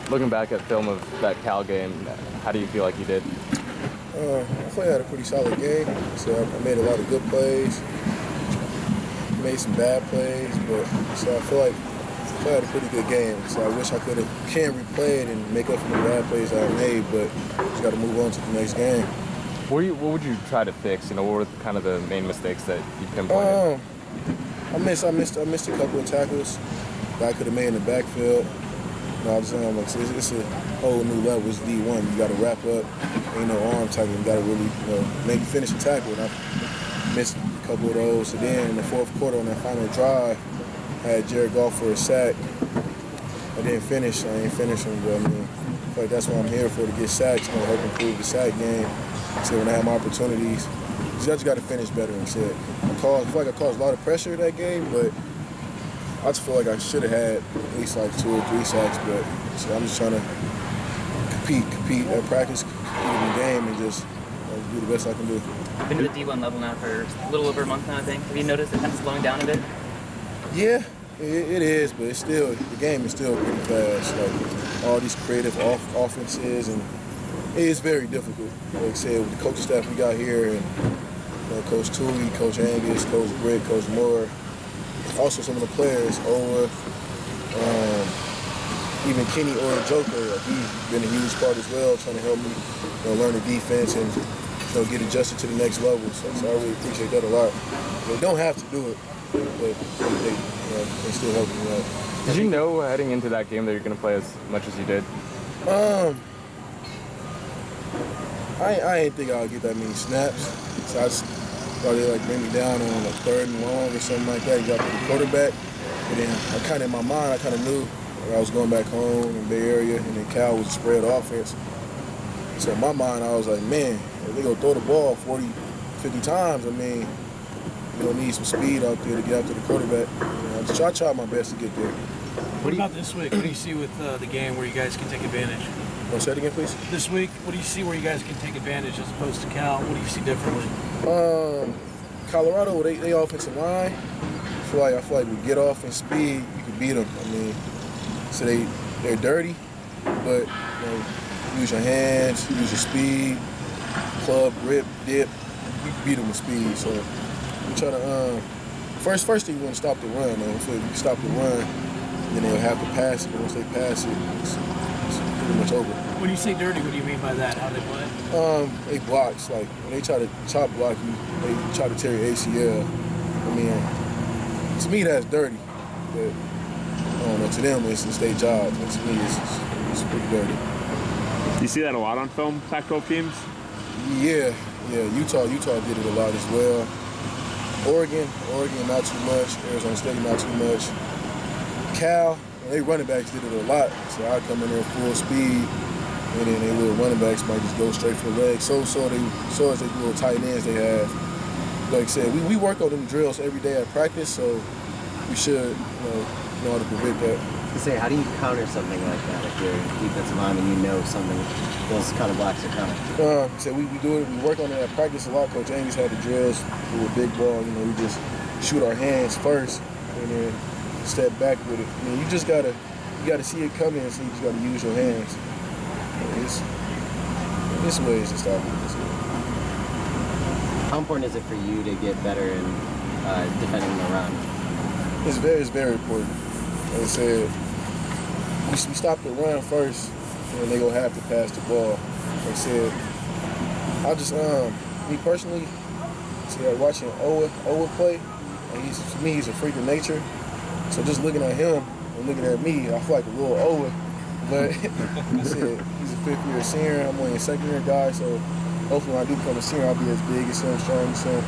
Looking back at film of that Cal game, how do you feel like you did? I feel like I had a pretty solid game. So I made a lot of good plays, made some bad plays, but so I feel like I had a pretty good game. So I wish I can replay it and make up for the bad plays I made, but just got to move on to the next game. What would you try to fix? What were kind of the main mistakes that you pinpointed? I missed a couple of tackles that I could have made in the backfield. I was saying, like, it's a whole new level. It's D1. You got to wrap up. Ain't no arm tackle. You got to really, maybe finish a tackle. And I missed a couple of those. So then in the fourth quarter on that final drive, I had Jared Goff for a sack. I didn't finish. I ain't finishing, but I feel like that's what I'm here for, to get sacks. Going to help improve the sack game. So when I have my opportunities, you just got to finish better and shit. I feel like I caused a lot of pressure that game, but I just feel like I should have had at least like 2 or 3 sacks, but so I'm just trying to compete at practice, compete in the game, and just do the best I can do. You've been to the D1 level now for a little over a month now, I think. Have you noticed it kind of slowing down a bit? Yeah, it is, but it's still, the game is still pretty fast. Like all these creative offenses, and it is very difficult. Like I said, with the coaching staff we got here, and Coach Tui, Coach Angus, Coach Britt, Coach Moore. Also, some of the players, Ola, even Kenny or Joker, he's been a huge part as well, trying to help me learn the defense and get adjusted to the next level. So I really appreciate that a lot. They don't have to do it, but they still help me out. Did you know heading into that game that you're going to play as much as you did? I didn't think I would get that many snaps, so I just thought they'd like bring me down on like 3rd and long or something like that. You got the quarterback, but then I kind of in my mind I kind of knew I was going back home in the Bay Area, and then Cal was a spread offense. So in my mind I was like, man, if they gonna throw the ball 40, 50 times, you're gonna need some speed out there to get after the quarterback. I tried my best to get there. What about this week? What do you see with the game where you guys can take advantage? Say it again, please. This week, what do you see where you guys can take advantage as opposed to Cal? What do you see differently? Colorado, they offensive line. I feel like with get off and speed, you can beat them. So they're dirty, but use your hands, use your speed, club, rip, dip. You can beat them with speed. So we try to first thing you want to stop the run. So if you stop the run, then they'll have to pass it. But once they pass it, it's pretty much over. When you say dirty, what do you mean by that? How they play? They blocks. Like when they try to chop block you, they try to tear your ACL. To me that's dirty, but to them it's their job. But to me it's pretty dirty. You see that a lot on film, Pac-12 teams? Yeah. Utah did it a lot as well. Oregon not too much. Arizona State not too much. Cal, they running backs did it a lot. So I come in there full speed, and then they little running backs might just go straight for the legs. So as they little tight ends they have. Like I said, we work on them drills every day at practice, so we should know how to prevent that. How do you counter something like that if you're defensive line and something those kind of blocks are coming? We do it. We work on it at practice a lot. Coach Angus had the drills with a big ball. We just shoot our hands first and then step back with it. You just gotta see it coming, so you just gotta use your hands. This way is to stop it. How important is it for you to get better in defending the run? It's very important. Like I said, we stop the run first, and they're gonna have to pass the ball. Like I said, I just me personally, watching Owa play, and to me he's a freak of nature. So just looking at him and looking at me, I feel like a little Owa. But I said he's a 5th-year senior. I'm only a 2nd-year guy, so hopefully when I do become a senior, I'll be as big as him, strong as him.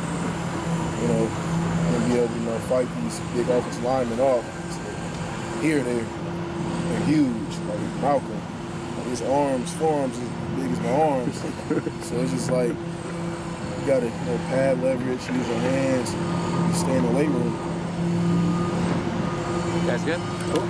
And be able to fight these big offensive linemen off. So here they're huge, like Malcolm. His forearms is as big as my arms. So it's just like you gotta pad leverage, use your hands, stay in the weight room. You guys good? Cool.